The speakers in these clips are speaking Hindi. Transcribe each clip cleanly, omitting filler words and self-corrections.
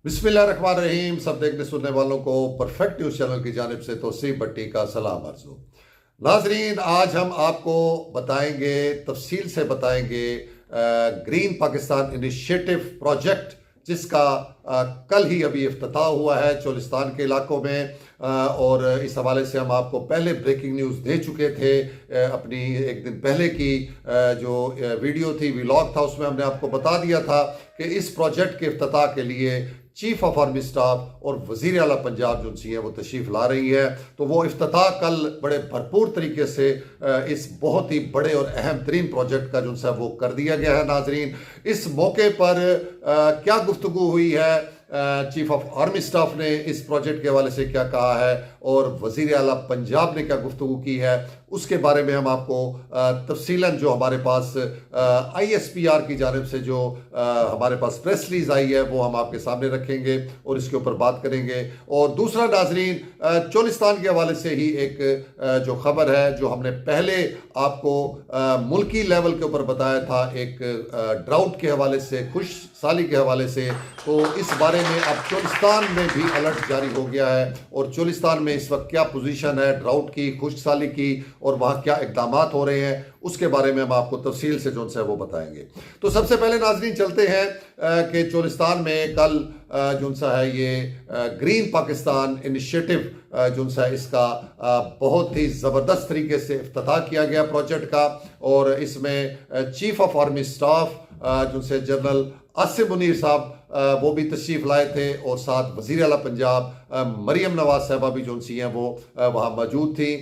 बिस्मिल्लाहिर्रहमानिर्रहीम। सब देखने सुनने वालों को परफेक्ट न्यूज़ चैनल की जानिब से तौसीफ भट्टी का सलाम अर्ज़ हो। नाजरीन, आज हम आपको बताएंगे, तफसील से बताएंगे ग्रीन पाकिस्तान इनिशिएटिव प्रोजेक्ट, जिसका कल ही अभी इफ्तिताह हुआ है चोलिस्तान के इलाकों में। और इस हवाले से हम आपको पहले ब्रेकिंग न्यूज़ दे चुके थे। अपनी एक दिन पहले की जो वीडियो थी, व्लॉग था, उसमें हमने आपको बता दिया था कि इस प्रोजेक्ट के इफ्तिताह के लिए चीफ ऑफ आर्मी स्टाफ और वज़ीर आला पंजाब जो सी है वो तशरीफ़ ला रही है। तो वो इफ्तिताह कल बड़े भरपूर तरीके से इस बहुत ही बड़े और अहम तरीन प्रोजेक्ट का जो सा वो कर दिया गया है। नाजरीन, इस मौके पर क्या गुफ्तगू हुई है, चीफ ऑफ आर्मी स्टाफ ने इस प्रोजेक्ट के हवाले से क्या कहा है और वज़ीर आला पंजाब ने क्या गुफ्तगू की है, उसके बारे में हम आपको तफसीलन जो हमारे पास ISPR की जानिब से जो हमारे पास प्रेस रिलीज आई है वो हम आपके सामने रखेंगे और इसके ऊपर बात करेंगे। और दूसरा नाजरीन, चोलिस्तान के हवाले से ही एक जो खबर है जो हमने पहले आपको मुल्की लेवल के ऊपर बताया था, एक ड्राउट के हवाले से, खुश साली के हवाले से। तो इस बारे में अब चोलिस्तान में भी अलर्ट जारी हो गया है और चोलिस्तान में इस वक्त क्या पोजीशन है ड्राउट की, खुश साली की, और वहाँ क्या इकदाम हो रहे हैं, उसके बारे में हम आपको तफसील से जो है वो बताएंगे। तो सबसे पहले नाजरीन चलते हैं कि चोलिस्तान में कल जो सा है ये ग्रीन पाकिस्तान इनिशिएटिव जो सा इसका बहुत ही ज़बरदस्त तरीके से इफ्तिताह किया गया प्रोजेक्ट का। और इसमें चीफ ऑफ आर्मी स्टाफ जो से जनरल आसिम मुनीर साहब वो भी तशरीफ़ लाए थे और साथ वज़ीर आला पंजाब मरियम नवाज साहबा भी जो सी हैं वो वहाँ मौजूद थी।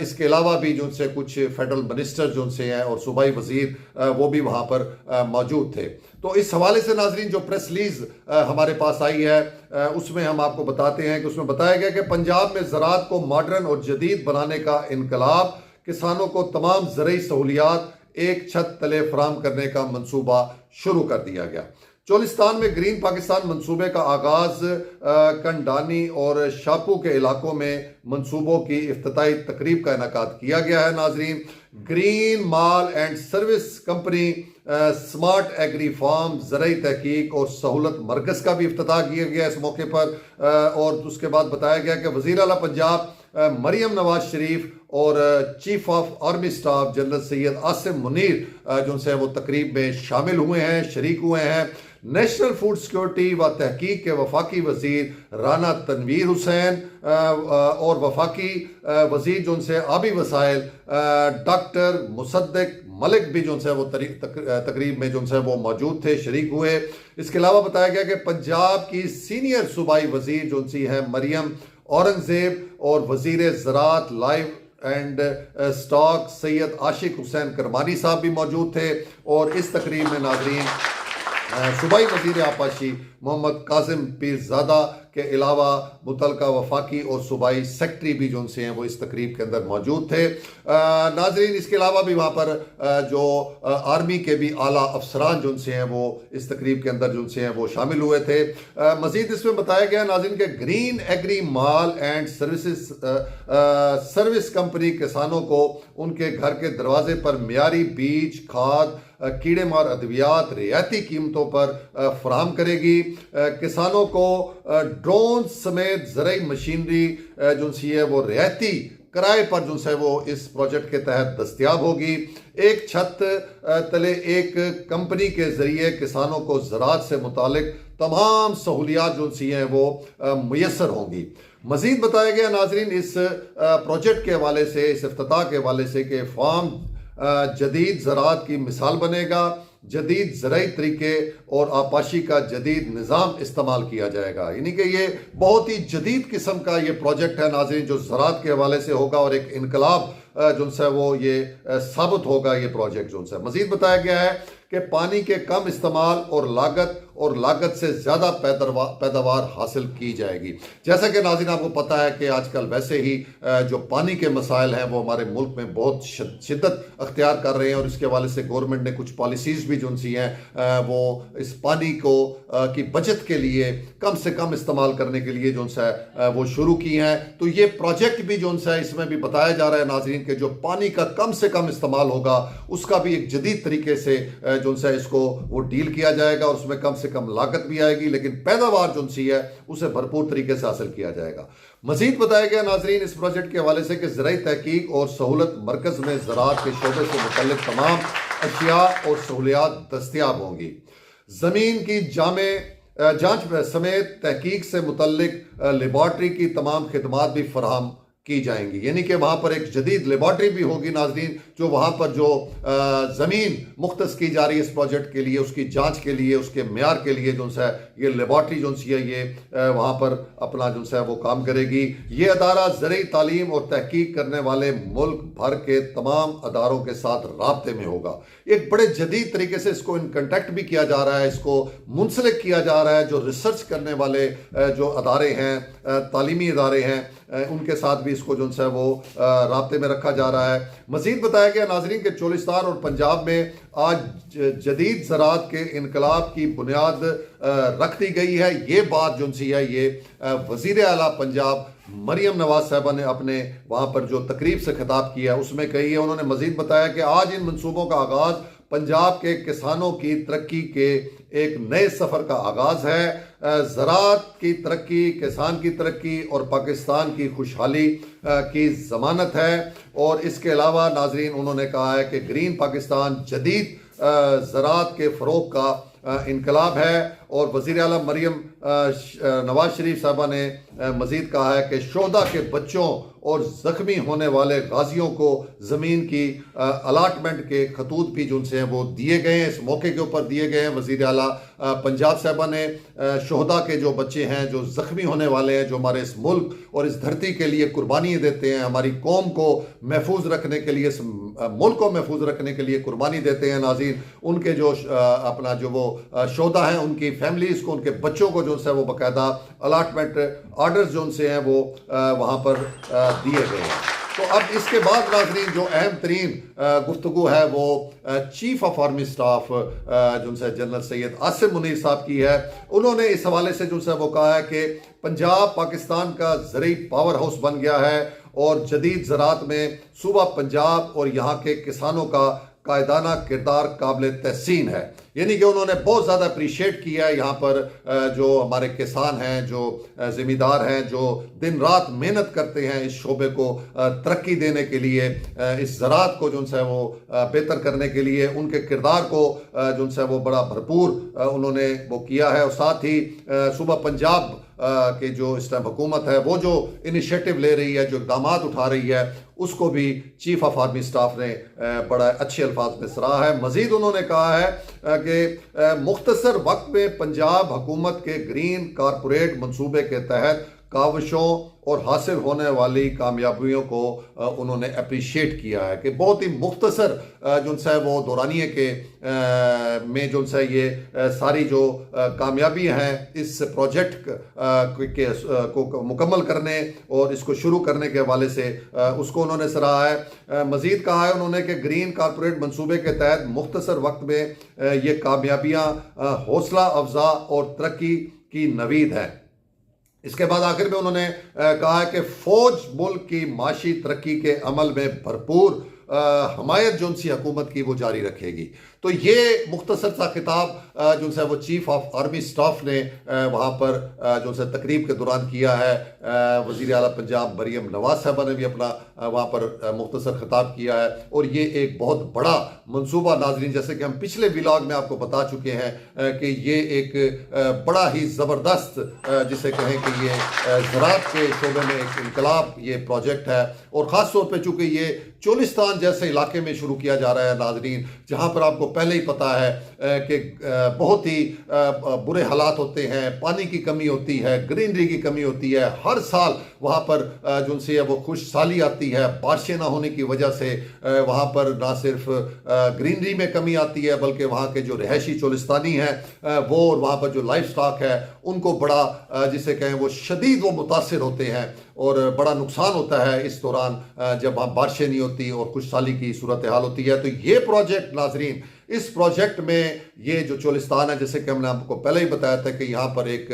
इसके अलावा भी जो से कुछ फेडरल मिनिस्टर जो से हैं और सूबाई वज़ीर वो भी वहाँ पर मौजूद थे। तो इस हवाले से नाजरीन जो प्रेस रिलीज हमारे पास आई है उसमें हम आपको बताते हैं कि उसमें बताया गया कि पंजाब में ज़राअत को मॉडर्न और जदीद बनाने का इनकलाब, किसानों को तमाम ज़रई सहूलियात एक छत तले फराहम करने का मंसूबा शुरू कर दिया गया। चोलिस्तान में ग्रीन पाकिस्तान मंसूबे का आगाज कंडानी और शापू के इलाकों में मंसूबों की इफ्तिताही तकरीब का इनेकाद किया गया है। नाजरीन, ग्रीन माल and service company, smart agri farm, ज़रई तहकीक और सहूलत मरकज़ का भी इफ्तिताह किया गया इस मौके पर। और उसके बाद बताया गया कि वज़ीर आला पंजाब मरियम नवाज शरीफ और chief of army staff general Syed Asim Munir जो से वो तकरीब में शामिल हुए हैं, शरीक हुए हैं। नेशनल फूड सिक्योरिटी व तहकीक के वफाकी वज़ीर राना तनवीर हुसैन और वफाकी वज़ीर जो से आबी वसाइल डॉक्टर मुसद्दिक मलिक भी जो से वो तकरीब में जो से वो मौजूद थे, शरीक हुए। इसके अलावा बताया गया कि पंजाब की सीनियर सूबाई वज़ीर जो सी हैं मरियम औरंगज़ेब और वज़ीर ज़राअत लाइव एंड स्टॉक सैयद आशिक हुसैन करमानी साहब भी मौजूद थे। और इस तकरीब में नाजरीन सूबाई वज़ीर आपाशी मोहम्मद कासिम पीरज़ादा के अलावा मुतलका वफाकी और सूबाई सेक्रेटरी भी जो से हैं वो इस तकरीब के अंदर मौजूद थे। नाजरीन, इसके अलावा भी वहाँ पर जो आर्मी के भी आला अफसरान जो से हैं वो इस तकरीब के अंदर जो से हैं वो शामिल हुए थे। मज़ीद इसमें बताया गया नाजरीन के green agri mall and service company किसानों को उनके घर के दरवाजे पर मियारी बीज, खाद, कीड़े मार अद्वियात रियायती कीमतों पर फराहम करेगी। किसानों को ड्रोन समेत ज़रई मशीनरी जो सी है वो रियायती किराए पर जो है वो इस प्रोजेक्ट के तहत दस्तयाब होगी। एक छत तले एक कंपनी के ज़रिए किसानों को ज़राअत से मुतालिक तमाम सहूलियात जो सी हैं वो मुयस्सर होंगी। मज़ीद बताया गया नाजरीन इस प्रोजेक्ट के हवाले से, इस इफ्तिताह के हवाले से कि फार्म जदीद ज़राअत की मिसाल बनेगा, जदीद ज़रई तरीके और आपाशी का जदीद निज़ाम इस्तेमाल किया जाएगा। यानी कि ये बहुत ही जदीद किस्म का ये प्रोजेक्ट है नाज़रीन जो ज़राअत के हवाले से होगा और एक इनकलाब जो है वो ये साबित होगा ये प्रोजेक्ट जो है। मज़ीद बताया गया है कि पानी के कम इस्तेमाल और लागत से ज़्यादा पैदावार हासिल की जाएगी। जैसा कि नाज़रीन आपको पता है कि आजकल वैसे ही जो पानी के मसाइल हैं वो हमारे मुल्क में बहुत शिद्दत अख्तियार कर रहे हैं और इसके हवाले से गवर्नमेंट ने कुछ पॉलिसीज़ भी जो सी हैं वो इस पानी को की बचत के लिए कम से कम इस्तेमाल करने के लिए जो है वो शुरू की हैं। तो ये प्रोजेक्ट भी जो है इसमें भी बताया जा रहा है नाज़रीन के जो पानी का कम से कम इस्तेमाल होगा उसका भी एक जदीद तरीके से जो है इसको वो डील किया जाएगा और उसमें कम से कम लागत भी आएगी, लेकिन पैदावार जो सी है उसे भरपूर तरीके से हासिल किया जाएगा। मजीद बताया गया नाजरीन इस प्रोजेक्ट के हवाले से कि ज़राई तहकीक और सहूलत मरकज़ में ज़राअत के शोबे से मुतल्लिक तमाम अशिया और सहूलियात दस्तियाब होंगी। ज़मीन की जांच समेत तहकीक से मुतल्लिक लेबॉर्ट्री की तमाम खिदमात भी फराहम की जाएंगी, यानी कि वहाँ पर एक जदीद लेबॉर्ट्री भी होगी नाजरीन, जो वहाँ पर जो ज़मीन मुख्तस की जा रही है इस प्रोजेक्ट के लिए, उसकी जांच के लिए, उसके मेयार के लिए जो है ये लेबॉर्ट्री जो सी है ये वहाँ पर अपना जो है वो काम करेगी। ये अदारा ज़रई तालीम और तहकीक करने वाले मुल्क भर के तमाम अदारों के साथ राब्ते में होगा। एक बड़े जदीद तरीके से इसको इन कंटेक्ट भी किया जा रहा है, इसको मुंसलिक किया जा रहा है। जो रिसर्च करने वाले जो अदारे हैं, तालीमी अदारे हैं, उनके साथ भी इसको जो है वो राब्ते में रखा जा रहा है। मजीद बताया गया नाजरीन के चोलिस्तान और पंजाब में आज जदीद ज़राअत के इनकलाब की बुनियाद रख दी गई है। ये बात जो सी है ये वज़ीर आला पंजाब मरियम नवाज साहबा ने अपने वहाँ पर जो तकरीब से खिताब किया उसमें कही है। उन्होंने मजीद बताया कि आज इन मनसूबों का आगाज़ पंजाब के किसानों की तरक्की के एक नए सफ़र का आगाज़ है। ज़राअत की तरक्की, किसान की तरक्की और पाकिस्तान की खुशहाली की ज़मानत है। और इसके अलावा नाजरीन उन्होंने कहा है कि ग्रीन पाकिस्तान जदीद ज़राअत के फ़रोग़ का इनकलाब है। और वज़ीर आला मरियम नवाज शरीफ साहबा ने मज़ीद कहा है कि शोहदा के बच्चों और ज़ख्मी होने वाले गाजियों को ज़मीन की अलाटमेंट के खतूत भी जो हैं वो दिए गए हैं, इस मौके के ऊपर दिए गए हैं। वज़ीर आला पंजाब साहबा ने शोहदा के जो बच्चे हैं, जो ज़ख्मी होने वाले हैं, जो हमारे इस मुल्क और इस धरती के लिए कुर्बानी देते हैं, हमारी कौम को महफूज रखने के लिए, इस मुल्क को महफूज रखने के लिए कुर्बानी देते हैं नाज़रीन, उनके जो अपना जो वो शोहदा हैं, उनकी फैमिलीज़ को, उनके बच्चों को जो है वो बाकायदा अलाटमेंट आर्डर्स जो से हैं वो वहाँ पर दिए गए हैं। तो अब इसके बाद नाज़रीन जो अहम तरीन गुफ्तगू है वो चीफ ऑफ आर्मी स्टाफ जो है जनरल सैयद आसिम मुनीर साहब की है। उन्होंने इस हवाले से जो है वो कहा है कि पंजाब पाकिस्तान का ज़रई पावर हाउस बन गया है और जदीद ज़राअत में सूबा पंजाब और यहाँ के किसानों का कायदाना किरदार काबिल तहसीन है। यानी कि उन्होंने बहुत ज़्यादा अप्रिशिएट किया है यहाँ पर जो हमारे किसान हैं, जो ज़मींदार हैं, जो दिन रात मेहनत करते हैं इस शोबे को तरक्की देने के लिए, इस ज़राअत को जो है वो बेहतर करने के लिए, उनके किरदार को जो है वो बड़ा भरपूर उन्होंने वो किया है। और साथ ही सूबा पंजाब के जो इस टाइम हुकूमत है वो जो इनिशिएटिव ले रही है, जो इक़दाम उठा रही है, उसको भी चीफ ऑफ आर्मी स्टाफ ने बड़ा अच्छे अल्फाज में सराहा है। मज़ीद उन्होंने कहा है कि मुख्तसर वक्त में पंजाब हुकूमत के ग्रीन कारपोरेट मंसूबे के तहत काविशों और हासिल होने वाली कामयाबियों को उन्होंने अप्रिशिएट किया है कि बहुत ही मुख्तसर जो है वो दौरानिए के में जो है ये सारी जो कामयाबियाँ हैं इस प्रोजेक्ट को मुकम्मल करने और इसको शुरू करने के हवाले से उसको उन्होंने सराहा है। मज़ीद कहा है उन्होंने कि ग्रीन कारपोरेट मंसूबे के तहत मुख्तसर वक्त में ये कामयाबियाँ हौसला अफजा और तरक्की की नवीद हैं। इसके बाद आखिर में उन्होंने कहा है कि फौज मुल्क की माशी तरक्की के अमल में भरपूर हमायत जो सी हुकूमत की वो जारी रखेगी। तो ये मुख्तसर सा खिताब जो है वो चीफ ऑफ आर्मी स्टाफ ने वहाँ पर जो है तकरीब के दौरान किया है। वज़ीर आला पंजाब मरियम नवाज साहबा ने भी अपना वहाँ पर मुख्तसर खिताब किया है। और ये एक बहुत बड़ा मंसूबा नाजरीन, जैसे कि हम पिछले व्लॉग में आपको बता चुके हैं कि ये एक बड़ा ही ज़बरदस्त जिसे कहें कि ये ज़राअत के शोबे में एक इनकलाब ये प्रोजेक्ट है। और ख़ास तौर पर चूँकि ये चोलिस्तान जैसे इलाके में शुरू किया जा रहा है नाजरीन, जहाँ पर आपको पहले ही पता है कि बहुत ही बुरे हालात होते हैं, पानी की कमी होती है, ग्रीनरी की कमी होती है। हर साल वहाँ पर जो सी है वो खुशहाली आती है, बारिशें ना होने की वजह से वहाँ पर ना सिर्फ ग्रीनरी में कमी आती है बल्कि वहाँ के जो रहायशी चोलिस्तानी हैं वो और वहाँ पर जो लाइफ स्टॉक है उनको बड़ा जिसे कहें वो शदीद वो मुतासिर होते हैं और बड़ा नुकसान होता है इस दौरान जब वहाँ बारिशें नहीं होती और खुशहाली की सूरत हाल होती है। तो ये प्रोजेक्ट नाजरीन इस प्रोजेक्ट में ये जो चोलिस्तान है, जैसे कि हमने आपको पहले ही बताया था कि यहाँ पर एक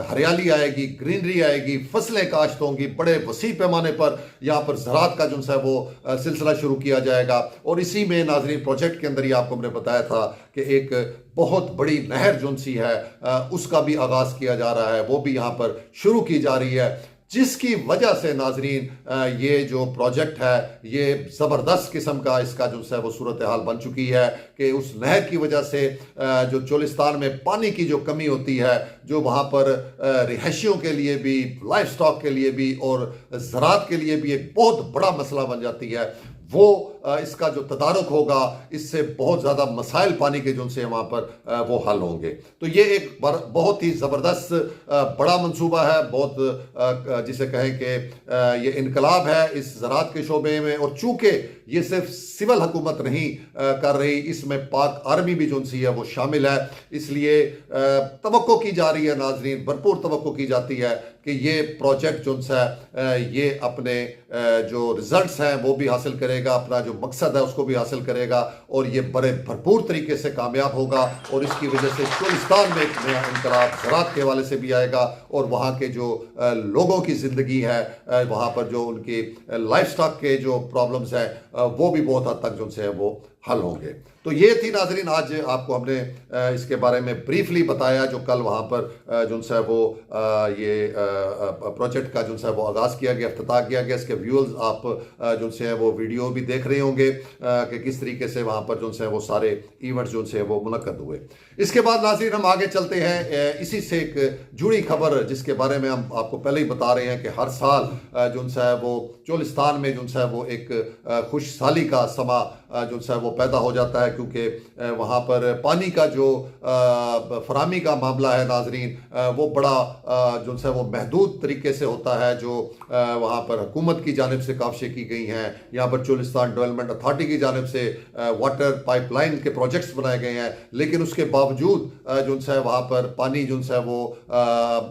हरियाली आएगी, ग्रीनरी आएगी, फसलें काश्त होंगी, बड़े वसी पैमाने पर यहाँ पर ज़राअत का जो है वो सिलसिला शुरू किया जाएगा। और इसी में नाज़रीन प्रोजेक्ट के अंदर ही आपको हमने बताया था कि एक बहुत बड़ी नहर जो सी है उसका भी आगाज़ किया जा रहा है, वो भी यहाँ पर शुरू की जा रही है, जिसकी वजह से नाजरीन ये जो प्रोजेक्ट है ये ज़बरदस्त किस्म का इसका जो है वो सूरत हाल बन चुकी है कि उस नहर की वजह से जो चोलिस्तान में पानी की जो कमी होती है, जो वहाँ पर रिहायशियों के लिए भी, लाइफ स्टॉक के लिए भी और ज़राअत के लिए भी एक बहुत बड़ा मसला बन जाती है, वो इसका जो तदारुक होगा इससे बहुत ज़्यादा मसाइल पानी के जो से वहाँ पर वो हल होंगे। तो ये एक बहुत ही ज़बरदस्त बड़ा मंसूबा है, बहुत जिसे कहें कि ये इनकलाब है इस ज़राअत के शोबे में। और चूँकि ये सिर्फ सिविल हुकूमत नहीं कर रही, इसमें पाक आर्मी भी जो सी है वो शामिल है, इसलिए तवक्को की जा रही है नाजरीन, भरपूर तवक्को की जाती है कि ये प्रोजेक्ट जो है ये अपने जो रिजल्ट्स हैं वो भी हासिल करेगा, अपना जो मकसद है उसको भी हासिल करेगा और ये बड़े भरपूर तरीके से कामयाब होगा। और इसकी वजह से चोलिस्तान में एक नया इनकलाब ज़राअत के हवाले से भी आएगा और वहाँ के जो लोगों की ज़िंदगी है, वहाँ पर जो उनकी लाइफ स्टॉक के जो प्रॉब्लम्स हैं वो भी बहुत हद तक जो है वो हल होंगे। तो ये थी नाजरीन आज आपको हमने इसके बारे में ब्रीफली बताया, जो कल वहाँ पर जो है वो ये प्रोजेक्ट का जो है वो आगाज़ किया गया, इफ्तिताह किया गया। इसके व्यूअर्स आप जो है वो वीडियो भी देख रहे होंगे कि किस तरीके से वहाँ पर जो है वो सारे इवेंट्स जो है वो मुनक्कद हुए। इसके बाद नाजरीन हम आगे चलते हैं, इसी से एक जुड़ी खबर जिसके बारे में हम आपको पहले ही बता रहे हैं कि हर साल जो है वो चोलिस्तान में जो है वो एक खुशहाली का समा जो है वो पैदा हो जाता है, क्योंकि वहाँ पर पानी का जो फराहमी का मामला है नाजरीन वो बड़ा जो है वो महदूद तरीके से होता है, जो वहाँ पर हुकूमत की जानिब से काविशें की गई हैं। यहाँ पर चोलिस्तान डेवलपमेंट अथॉरिटी की जानिब से वाटर पाइपलाइन के प्रोजेक्ट्स बनाए गए हैं, लेकिन उसके बावजूद जो है वहाँ पर पानी जो है वो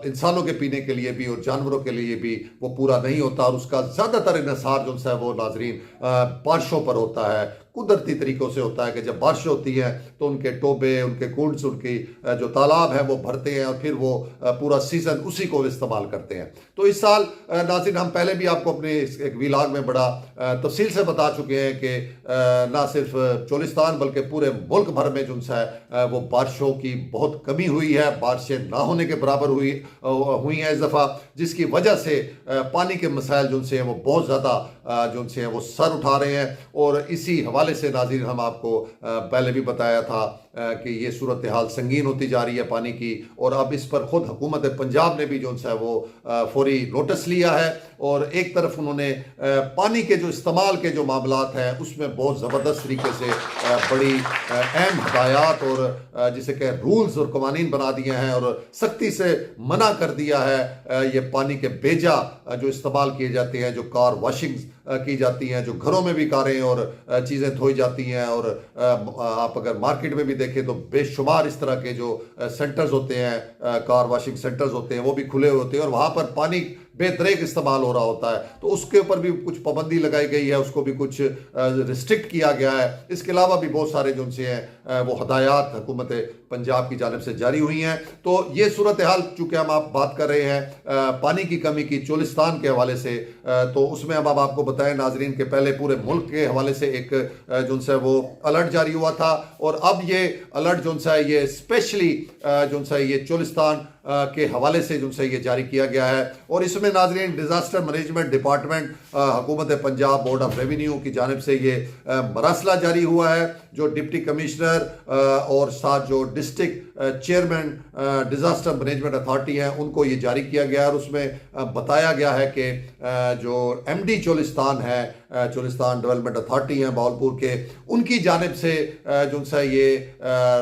इंसानों के पीने के लिए भी और जानवरों के लिए भी वो पूरा नहीं होता। और उसका ज़्यादातर इन्हिसार जो है वो नाजरीन बारिशों पर होता है, कुदरती तरीकों से होता है कि जब बारिश होती है तो उनके टोबे, उनके कुंड्स, उनकी जो तालाब है वो भरते हैं और फिर वो पूरा सीज़न उसी को इस्तेमाल करते हैं। तो इस साल नाज़रीन हम पहले भी आपको अपने एक व्लॉग में बड़ा तफसील से बता चुके हैं कि ना सिर्फ चोलिस्तान बल्कि पूरे मुल्क भर में जो है वो बारिशों की बहुत कमी हुई है, बारिशें ना होने के बराबर हुई हैं इस दफ़ा, जिसकी वजह से पानी के मसाइल जो से वो बहुत ज़्यादा जो से वो सर उठा रहे हैं। और इसी हवाले से नाज़रीन हम आपको पहले भी बताया था कि ये सूरत हाल संगीन होती जा रही है पानी की, और अब इस पर खुद हुकूमत पंजाब ने भी जो है वो फौरी नोटिस लिया है। और एक तरफ उन्होंने पानी के जो इस्तेमाल के जो मामलात हैं उसमें बहुत ज़बरदस्त तरीके से बड़ी अहम हदायत और जिसे कह रूल्स और कवानीन बना दिए हैं और सख्ती से मना कर दिया है ये पानी के बेजा जो इस्तेमाल किए जाते हैं, जो कार वॉशिंग की जाती हैं, जो घरों में भी कारें और चीज़ें धोई जाती हैं। और आप अगर मार्केट में भी देखें तो बेशुमार इस तरह के जो सेंटर्स होते हैं, कार वॉशिंग सेंटर्स होते हैं, वो भी खुले होते हैं और वहाँ पर पानी बेतरेक इस्तेमाल हो रहा होता है। तो उसके ऊपर भी कुछ पाबंदी लगाई गई है, उसको भी कुछ रिस्ट्रिक्ट किया गया है। इसके अलावा भी बहुत सारे जो से हैं वो हदायत हुकूमत पंजाब की जानिब से जारी हुई हैं। तो ये सूरत हाल चूँकि हम आप बात कर रहे हैं पानी की कमी की चोलिस्तान के हवाले से, तो उसमें अब आपको बताएं नाजरीन के पहले पूरे मुल्क के हवाले से एक जो है वो अलर्ट जारी हुआ था, और अब ये अलर्ट जो है ये स्पेशली जो है ये चोलिस्तान के हवाले से जो है ये जारी किया गया है। और इसमें नाजरीन डिज़ास्टर मैनेजमेंट डिपार्टमेंट हुकूमत पंजाब बोर्ड ऑफ रेवेन्यू की जानिब से ये मरासला जारी हुआ है, जो डिप्टी कमिश्नर और साथ जो district chairman disaster management authority हैं उनको ये जारी किया गया है। और उसमें बताया गया है कि जो MD चोलिस्तान है, चोलिस्तान डेवलपमेंट अथॉरिटी हैं बावलपुर के, उनकी जानिब से जो है ये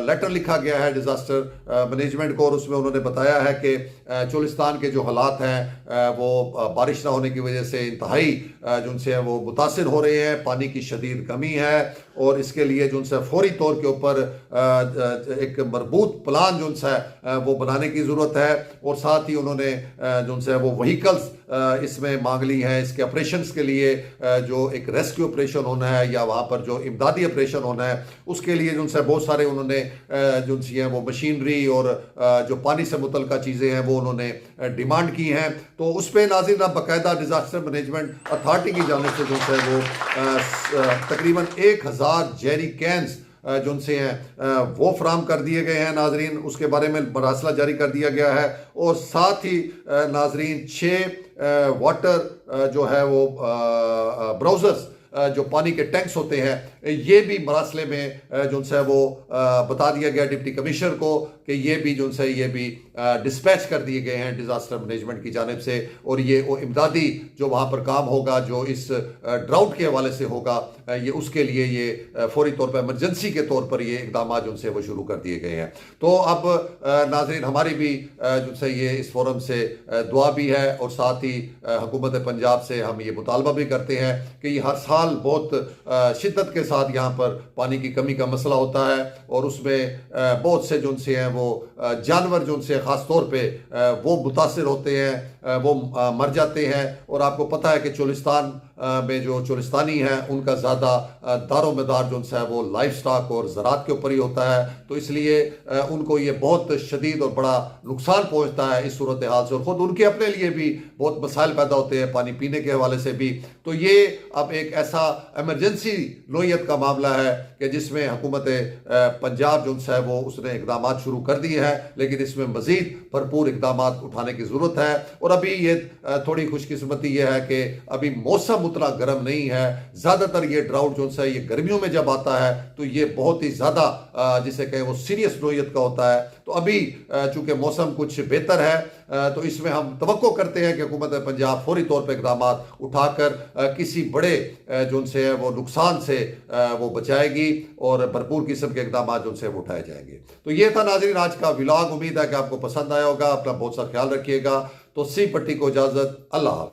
लेटर लिखा गया है डिज़ास्टर मैनेजमेंट को, और उसमें उन्होंने बताया है कि चोलिस्तान के जो हालात हैं वो बारिश ना होने की वजह से इंतहाई जो है वो मुतासिर हो रहे हैं, पानी की शदीद कमी है, और इसके लिए जो है फौरी तौर के ऊपर एक मरबूत प्लान जो है वो बनाने की ज़रूरत है। और साथ ही उन्होंने जो है वो व्हीकल्स इसमें मांग ली हैं इसके ऑपरेशंस के लिए। जो एक रेस्क्यू ऑपरेशन होना है या वहाँ पर जो इमदादी ऑपरेशन होना है उसके लिए जो बहुत सारे उन्होंने जो है वो मशीनरी और जो पानी से मुतल्लिका चीज़ें हैं वो उन्होंने डिमांड की हैं। तो उस पर नाज़रीन अब बाकायदा डिज़ास्टर मैनेजमेंट अथॉरिटी की जानिब से जो है वो तकरीबन 1000 जेरी कैंस जो उनसे हैं वो फ्राहम कर दिए गए हैं नाजरीन। उसके बारे में मरासला जारी कर दिया गया है और साथ ही नाजरीन 6 वाटर जो है वो ब्राउजर्स जो पानी के टैंक्स होते हैं ये भी मरासले में जो है वो बता दिया गया डिप्टी कमिश्नर को कि ये भी जो है ये भी डिस्पैच कर दिए गए हैं डिज़ास्टर मैनेजमेंट की जानिब से। और ये वो इमदादी जो वहाँ पर काम होगा जो इस ड्राउट के हवाले से होगा ये उसके लिए ये फौरी तौर पर इमरजेंसी के तौर पर ये इकदाम जो उनसे वो शुरू कर दिए गए हैं। तो अब नाजरीन हमारी भी जो है ये इस फोरम से दुआ भी है और साथ ही हुकूमत पंजाब से हम ये मुतालबा भी करते हैं कि ये हर साल बहुत शिद्दत के साथ यहाँ पर पानी की कमी का मसला होता है और उसमें बहुत से जो उनसे हैं वो जानवर जो उनसे ख़ास तौर पे वो मुतासिर होते हैं वो मर जाते हैं। और आपको पता है कि चोलिस्तान में जो चोलिस्तानी हैं उनका ज़्यादा दारोमदार जो है वो लाइफ स्टॉक और ज़रात के ऊपर ही होता है। तो इसलिए उनको ये बहुत शदीद और बड़ा नुकसान पहुँचता है इस सूरत हाल से और ख़ुद उनके अपने लिए भी बहुत मसाइल पैदा होते हैं पानी पीने के हवाले से भी। तो ये अब एक ऐसा इमरजेंसी नोयत का मामला है कि जिसमें हुकूमत पंजाब जो है वो उसने इकदाम शुरू कर दिए हैं लेकिन इसमें मज़ीद भरपूर इकदाम उठाने की ज़रूरत है। और अभी ये थोड़ी खुशकिस्मती ये है कि अभी मौसम उतना गर्म नहीं है। ज़्यादातर ये ड्राउट जो है ये गर्मियों में जब आता है तो ये बहुत ही ज़्यादा जिसे कहें वो सीरियस नोयत का होता है। तो अभी चूँकि मौसम कुछ बेहतर है तो इसमें हम तवक्को करते हैं कि हुकूमत पंजाब फौरी तौर पर इकदाम उठाकर किसी बड़े जो उनसे है वो नुकसान से वो बचाएगी और भरपूर किस्म के इकदाम जो उनसे वो उठाए जाएंगे। तो ये था नाज़रीन आज का व्लॉग। उम्मीद है कि आपको पसंद आया होगा। अपना बहुत सा ख्याल रखिएगा। तो सी पट्टी को इजाज़त। अल्लाह।